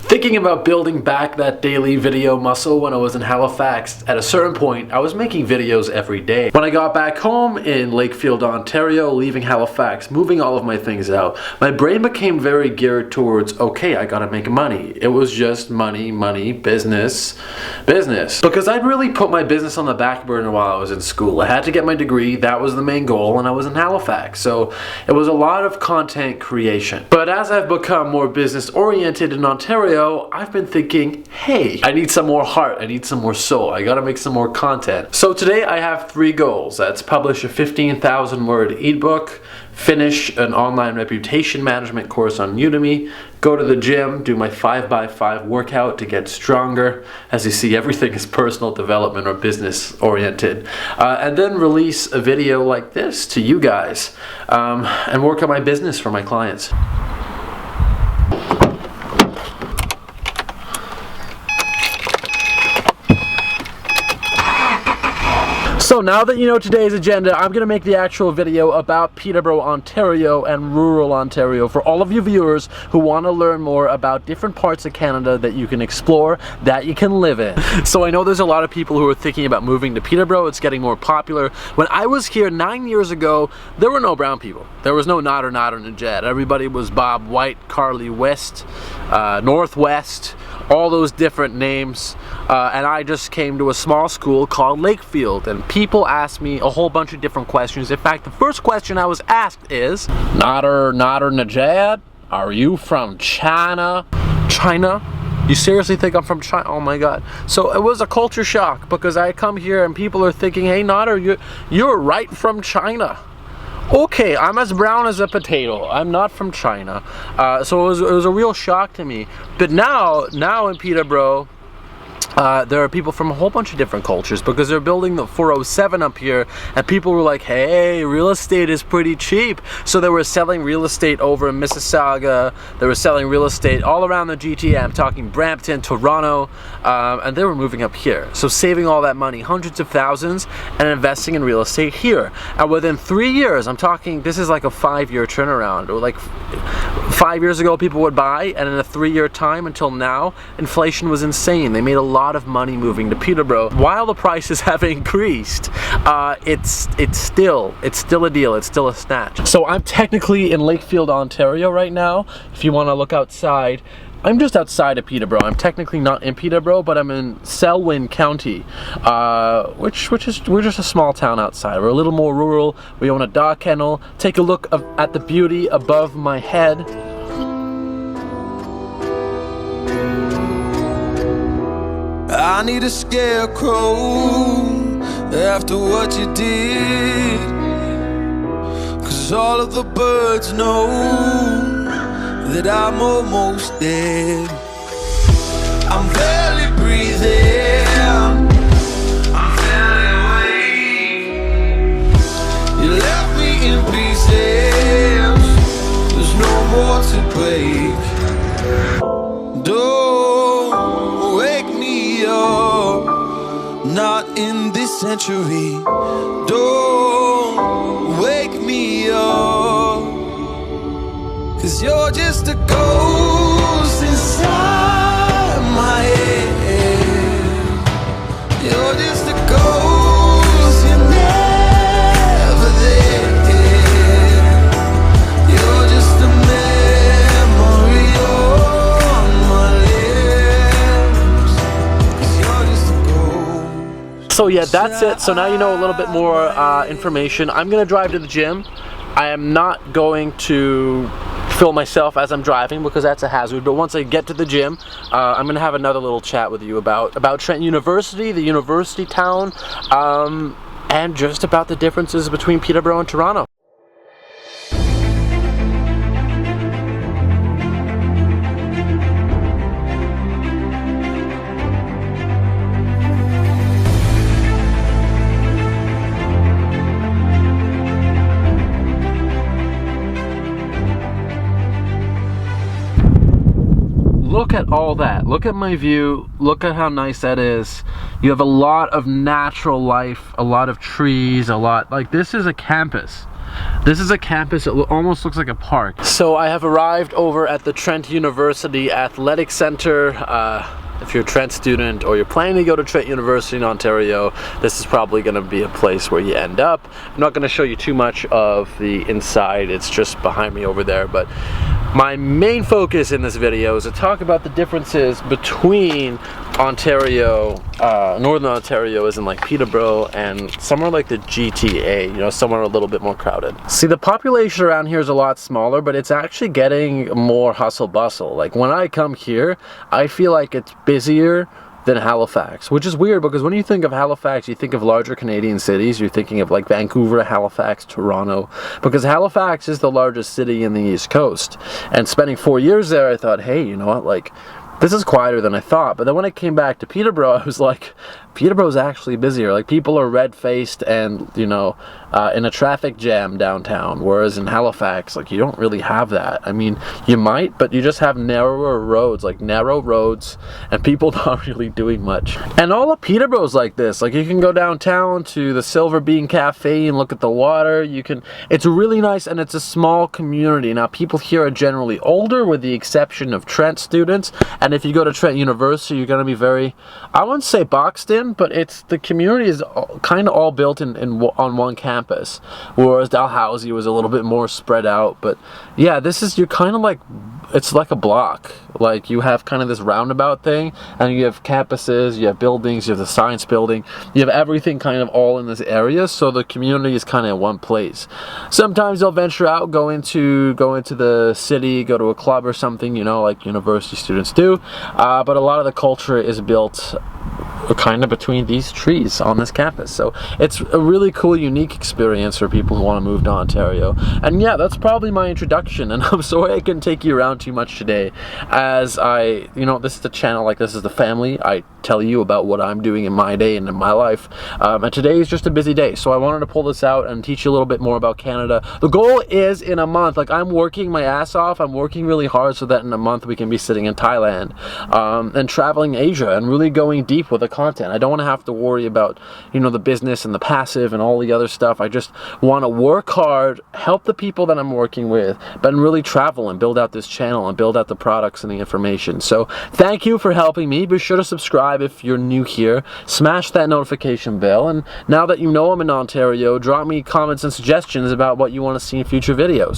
Thinking about building back that daily video muscle when I was in Halifax, at a certain point, I was making videos every day. When I got back home in Lakefield, Ontario, leaving Halifax, moving all of my things out, my brain became very geared towards, okay, I gotta make money. It was just money, money, business, business. Because I'd really put my business on the back burner while I was in school. I had to get my degree, that was the main goal, and I was in Halifax. So it was a lot of content creation. But as I've become more business oriented in Ontario, I've been thinking, hey, I need some more heart, I need some more soul, I gotta make some more content. So today I have 3 goals. That's publish a 15,000 word ebook, finish an online reputation management course on Udemy, go to the gym, do my 5x5 workout to get stronger. As you see, everything is personal development or business oriented. And then release a video like this to you guys and work on my business for my clients. So now that you know today's agenda, I'm going to make the actual video about Peterborough, Ontario and rural Ontario for all of you viewers who want to learn more about different parts of Canada that you can explore, that you can live in. So I know there's a lot of people who are thinking about moving to Peterborough. It's getting more popular. When I was here 9 years ago, there were no brown people. There was no Nader, Nadernejad. Everybody was Bob White, Carly West, Northwest, all those different names. And I just came to a small school called Lakefield, and people asked me a whole bunch of different questions. In fact, the first question I was asked is, Nadernejad, are you from China? China? You seriously think I'm from China? Oh my god. So it was a culture shock, because I come here and people are thinking, hey Nader, you're right from China. Okay, I'm as brown as a potato. I'm not from China. So it was a real shock to me. But now in Peterborough, there are people from a whole bunch of different cultures, because they're building the 407 up here, and people were like, hey, real estate is pretty cheap. So they were selling real estate over in Mississauga, they were selling real estate all around the GTA. I'm talking Brampton, Toronto, and they were moving up here. So saving all that money, hundreds of thousands, and investing in real estate here. And within 3 years, I'm talking, this is like a 5-year turnaround, or like 5 years ago people would buy, and in a 3-year time until now, inflation was insane. They made a lot of money moving to Peterborough. While the prices have increased, it's still a deal, it's still a snatch. So I'm technically in Lakefield, Ontario right now. If you want to look outside, I'm just outside of Peterborough. I'm technically not in Peterborough, but I'm in Selwyn County, we're just a small town outside. We're a little more rural. We own a dog kennel. Take a look at the beauty above my head. I need a scarecrow after what you did, 'cause all of the birds know that I'm almost dead. I'm barely breathing, I'm barely awake. You left me in pieces, there's no more to break. Don't wake me up, not in this century. Don't wake me up, 'cause you're just a ghost inside my head. You're just a ghost, you're never there. You're just a memory on my lips, 'cause you're just a ghost. So yeah, that's it. So now you know a little bit more information. I'm gonna drive to the gym. I am not going to film myself as I'm driving, because that's a hazard. But once I get to the gym, I'm gonna have another little chat with you about Trent University, the university town, and just about the differences between Peterborough and Toronto. Look at all that. Look at my view. Look at how nice that is. You have a lot of natural life, a lot of trees, a lot, like this is a campus. This is a campus, it almost looks like a park. So I have arrived over at the Trent University Athletic Center. If you're a Trent student or you're planning to go to Trent University in Ontario, this is probably going to be a place where you end up. I'm not going to show you too much of the inside, it's just behind me over there, but my main focus in this video is to talk about the differences between Ontario, Northern Ontario as in like Peterborough, and somewhere like the GTA, you know, somewhere a little bit more crowded. See, the population around here is a lot smaller, but it's actually getting more hustle bustle. Like when I come here, I feel like it's busier than Halifax, which is weird because when you think of Halifax, you think of larger Canadian cities. You're thinking of like Vancouver, Halifax, Toronto, because Halifax is the largest city in the East Coast. And spending 4 years there, I thought, hey, you know what, like, this is quieter than I thought. But then when I came back to Peterborough, I was like, Peterborough's actually busier. Like, people are red-faced and, you know, in a traffic jam downtown, whereas in Halifax, like, you don't really have that. I mean, you might, but you just have narrower roads, like narrow roads, and people not really doing much. And all of Peterborough's like this. Like, you can go downtown to the Silver Bean Cafe and look at the water. You can, it's really nice, and it's a small community. Now, people here are generally older, with the exception of Trent students, and if you go to Trent University, you're going to be very, I wouldn't say boxed in, but it's, the community is kind of all built on one campus, whereas Dalhousie was a little bit more spread out. But yeah, this is, you're kind of like, it's like a block. Like, you have kind of this roundabout thing, and you have campuses, you have buildings, you have the science building, you have everything kind of all in this area, so the community is kind of in one place. Sometimes they'll venture out, go into the city, go to a club or something, you know, like university students do, but a lot of the culture is built kind of between these trees on this campus. So it's a really cool, unique experience for people who want to move to Ontario. And yeah, that's probably my introduction, and I'm sorry I couldn't take you around too much today, as I, you know, this is the channel, like, this is the family. I tell you about what I'm doing in my day and in my life, and today is just a busy day, so I wanted to pull this out and teach you a little bit more about Canada. The goal is, in a month, like, I'm working my ass off, I'm working really hard so that in a month we can be sitting in Thailand, and traveling Asia and really going deep with the content. I don't want to have to worry about, you know, the business and the passive and all the other stuff. I just want to work hard, help the people that I'm working with, but really travel and build out this channel and build out the products and the information. So thank you for helping me. Be sure to subscribe if you're new here. Smash that notification bell, and now that you know I'm in Ontario, drop me comments and suggestions about what you want to see in future videos.